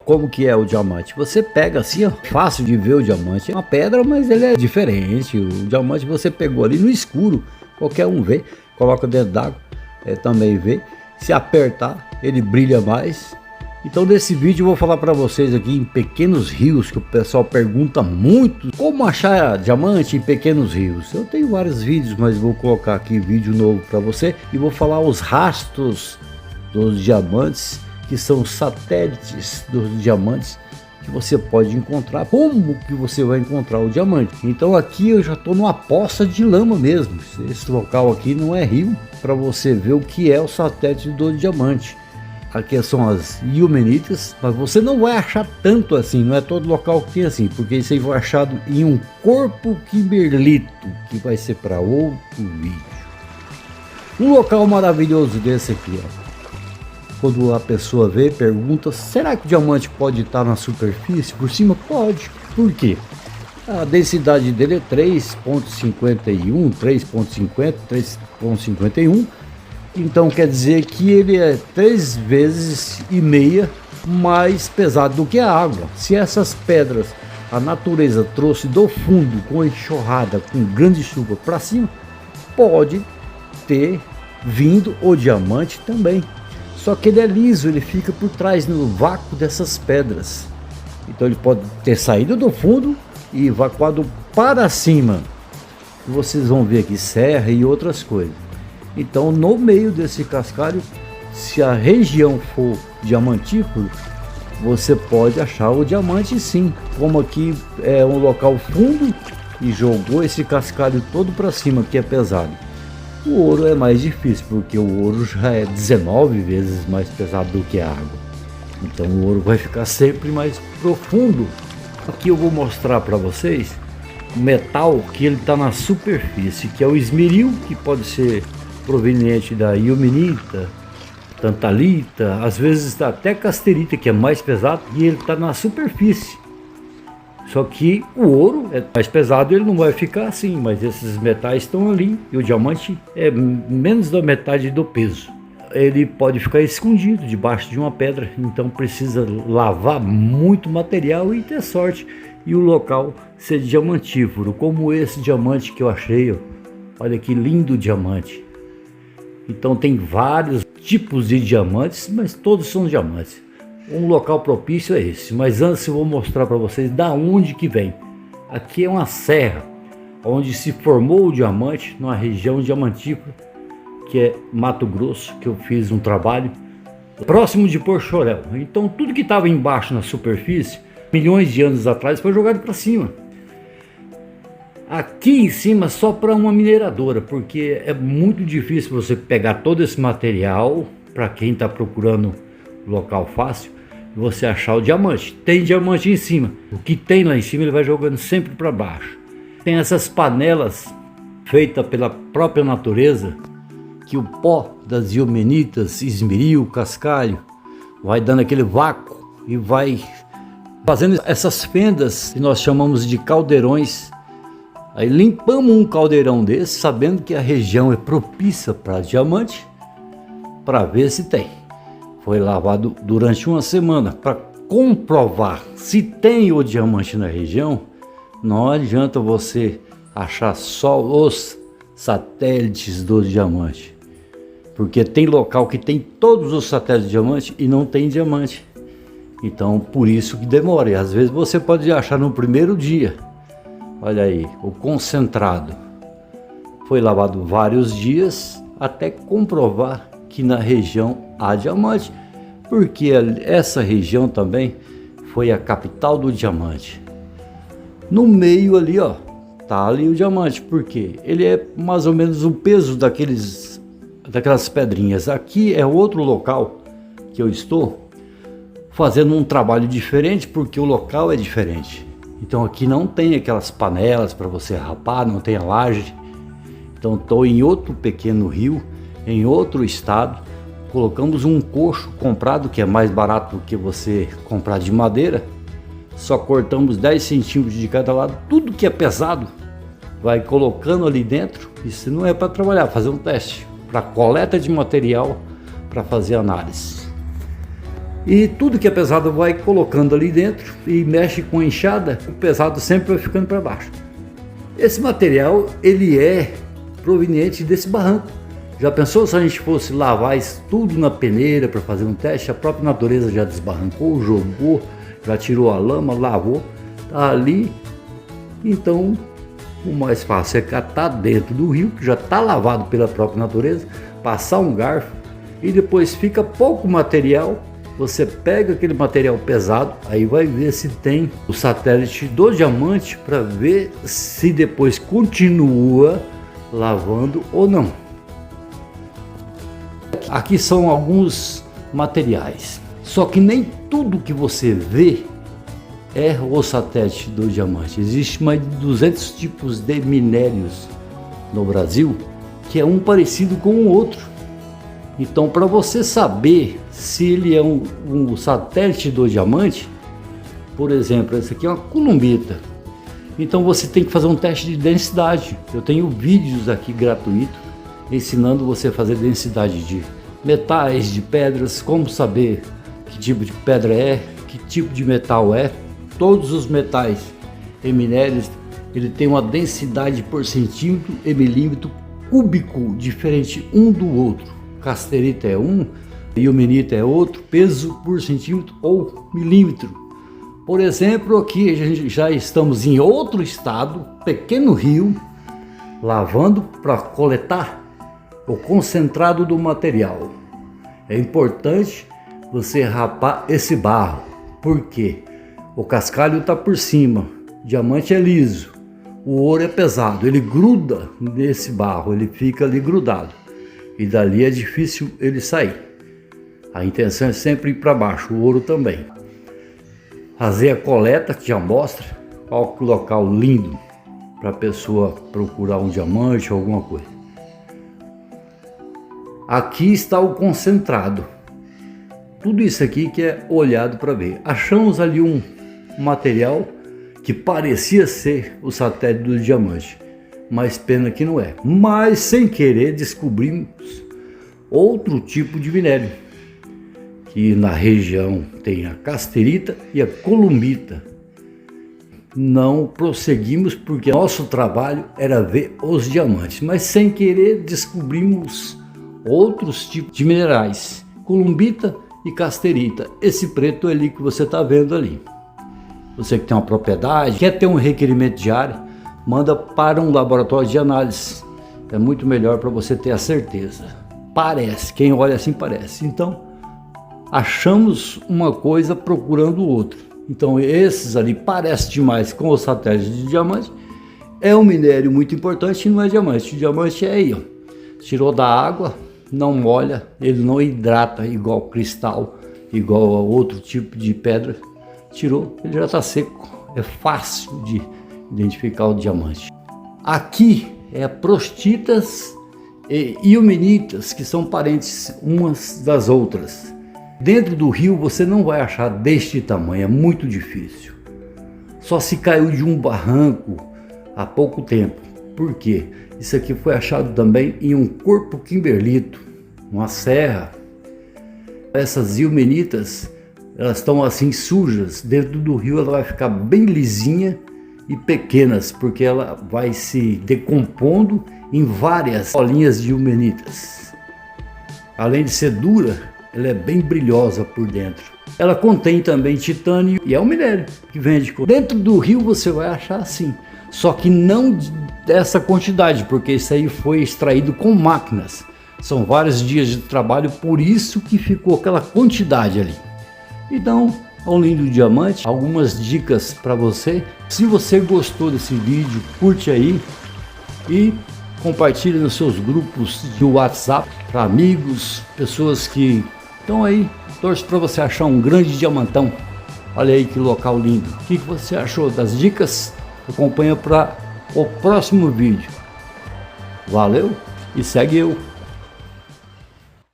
Como que é o diamante? Você pega assim, ó, fácil de ver o diamante. É uma pedra, mas ele é diferente. O diamante você pegou ali no escuro, qualquer um vê. Coloca dentro d'água, também vê. Se apertar, ele brilha mais. Então nesse vídeo eu vou falar para vocês aqui em pequenos rios, que o pessoal pergunta muito como achar diamante em pequenos rios. Eu tenho vários vídeos, mas vou colocar aqui vídeo novo para você e vou falar os rastros dos diamantes, que são satélites dos diamantes, que você pode encontrar. Como que você vai encontrar o diamante? Então aqui eu já estou numa poça de lama mesmo. Esse local aqui não é rio, para você ver o que é o satélite do diamante. Aqui são as Eumenitas, mas você não vai achar tanto assim, não é todo local que tem assim, porque isso aí foi achado em um corpo kimberlito, que vai ser para outro vídeo. Um local maravilhoso desse aqui, ó. Quando a pessoa vê, pergunta, será que o diamante pode estar na superfície? Por cima? Pode. Por quê? A densidade dele é 3,51, 3,50, 3,51. Então quer dizer que ele é 3,5 vezes mais pesado do que a água. Se essas pedras a natureza trouxe do fundo com enxurrada, com grande chuva para cima, pode ter vindo o diamante também. Só que ele é liso, ele fica por trás no vácuo dessas pedras. Então ele pode ter saído do fundo e evacuado para cima. Vocês vão ver aqui serra e outras coisas. Então no meio desse cascalho, se a região for diamantífero, você pode achar o diamante sim. Como aqui é um local fundo e jogou esse cascalho todo para cima, que é pesado. O ouro é mais difícil, porque o ouro já é 19 vezes mais pesado do que a água. Então o ouro vai ficar sempre mais profundo. Aqui eu vou mostrar para vocês o metal que ele está na superfície, que é o esmeril, que pode ser proveniente da eumenita, tantalita, às vezes até casterita, que é mais pesado, e ele está na superfície. Só que o ouro é mais pesado, ele não vai ficar assim, mas esses metais estão ali e o diamante é menos da metade do peso. Ele pode ficar escondido debaixo de uma pedra, então precisa lavar muito material e ter sorte. E o local ser diamantífero, como esse diamante que eu achei, ó. Olha que lindo diamante. Então tem vários tipos de diamantes, mas todos são diamantes. Um local propício é esse, mas antes eu vou mostrar para vocês da onde que vem. Aqui é uma serra, onde se formou o diamante, numa região diamantífera, que é Mato Grosso, que eu fiz um trabalho próximo de Porchorel. Então tudo que estava embaixo na superfície, milhões de anos atrás, foi jogado para cima. Aqui em cima só para uma mineradora, porque é muito difícil você pegar todo esse material, para quem está procurando local fácil, você achar o diamante. Tem diamante em cima, o que tem lá em cima ele vai jogando sempre para baixo. Tem essas panelas feitas pela própria natureza, que o pó das eumenitas, esmeril, cascalho, vai dando aquele vácuo e vai fazendo essas fendas que nós chamamos de caldeirões. Aí limpamos um caldeirão desse, sabendo que a região é propícia para diamante, para ver se tem. Foi lavado durante uma semana para comprovar se tem o diamante na região. Não adianta você achar só os satélites do diamante, porque tem local que tem todos os satélites de diamante e não tem diamante. Então por isso que demora. E às vezes você pode achar no primeiro dia. Olha aí, o concentrado foi lavado vários dias até comprovar que na região há diamante, porque essa região também foi a capital do diamante. No meio ali, ó, tá ali o diamante, porque ele é mais ou menos o peso daquelas pedrinhas. Aqui é outro local que eu estou fazendo um trabalho diferente, porque o local é diferente. Então aqui não tem aquelas panelas para você rapar, não tem a laje. Então estou em outro pequeno rio, em outro estado. Colocamos um coxo comprado, que é mais barato do que você comprar de madeira. Só cortamos 10 centímetros de cada lado. Tudo que é pesado vai colocando ali dentro. Isso não é para trabalhar, fazer um teste, para coleta de material, para fazer análise. E tudo que é pesado vai colocando ali dentro e mexe com a enxada, o pesado sempre vai ficando para baixo. Esse material, ele é proveniente desse barranco. Já pensou se a gente fosse lavar isso tudo na peneira para fazer um teste? A própria natureza já desbarrancou, jogou, já tirou a lama, lavou, tá ali. Então o mais fácil é catar dentro do rio, que já está lavado pela própria natureza, passar um garfo e depois fica pouco material. Você pega aquele material pesado, aí vai ver se tem o satélite do diamante para ver se depois continua lavando ou não. Aqui são alguns materiais, só que nem tudo que você vê é o satélite do diamante. Existe mais de 200 tipos de minérios no Brasil, que é um parecido com o outro. Então, para você saber se ele é um satélite do diamante, por exemplo, esse aqui é uma columbita. Então você tem que fazer um teste de densidade. Eu tenho vídeos aqui gratuitos ensinando você a fazer densidade de metais, de pedras, como saber que tipo de pedra é, que tipo de metal é. Todos os metais e minérios, ele tem uma densidade por centímetro e milímetro cúbico diferente um do outro. Casterita é um, ilmenita é outro, peso por centímetro ou milímetro. Por exemplo, aqui a gente já estamos em outro estado, pequeno rio, lavando para coletar o concentrado do material. É importante você rapar esse barro, porque o cascalho está por cima, o diamante é liso, o ouro é pesado, ele gruda nesse barro, ele fica ali grudado e dali é difícil ele sair. A intenção é sempre ir para baixo, o ouro também. Fazer a coleta, que já mostra qual local lindo para a pessoa procurar um diamante ou alguma coisa. Aqui está o concentrado. Tudo isso aqui que é olhado para ver. Achamos ali um material que parecia ser o satélite do diamante, mas pena que não é. Mas sem querer descobrimos outro tipo de minério, que na região tem a casterita e a columbita. Não prosseguimos porque nosso trabalho era ver os diamantes, mas sem querer descobrimos outros tipos de minerais, columbita e casterita. Esse preto ali que você está vendo ali. Você que tem uma propriedade, quer ter um requerimento de área, manda para um laboratório de análise. É muito melhor para você ter a certeza. Parece, quem olha assim parece. Então, achamos uma coisa procurando outra. Então, esses ali parecem demais com o satélite de diamante. É um minério muito importante e não é diamante. O diamante é aí, ó. Tirou da água, não molha, ele não hidrata igual cristal, igual a outro tipo de pedra. Tirou, ele já está seco. É fácil de identificar o diamante. Aqui é prostitas e ilmenitas, que são parentes umas das outras. Dentro do rio você não vai achar deste tamanho, é muito difícil. Só se caiu de um barranco há pouco tempo. Por quê? Isso aqui foi achado também em um corpo quimberlito, uma serra. Essas ilmenitas, elas estão assim sujas, dentro do rio ela vai ficar bem lisinha e pequenas, porque ela vai se decompondo em várias bolinhas de ilmenitas. Além de ser dura, ela é bem brilhosa por dentro. Ela contém também titânio e é um minério que vende. Dentro do rio você vai achar assim, só que não dessa quantidade, porque isso aí foi extraído com máquinas. São vários dias de trabalho, por isso que ficou aquela quantidade ali. Então, é um lindo diamante, algumas dicas para você. Se você gostou desse vídeo, curte aí e compartilhe nos seus grupos de WhatsApp para amigos, pessoas que estão aí. Torço para você achar um grande diamantão. Olha aí que local lindo. O que você achou das dicas? Acompanha para o próximo vídeo. Valeu e segue eu.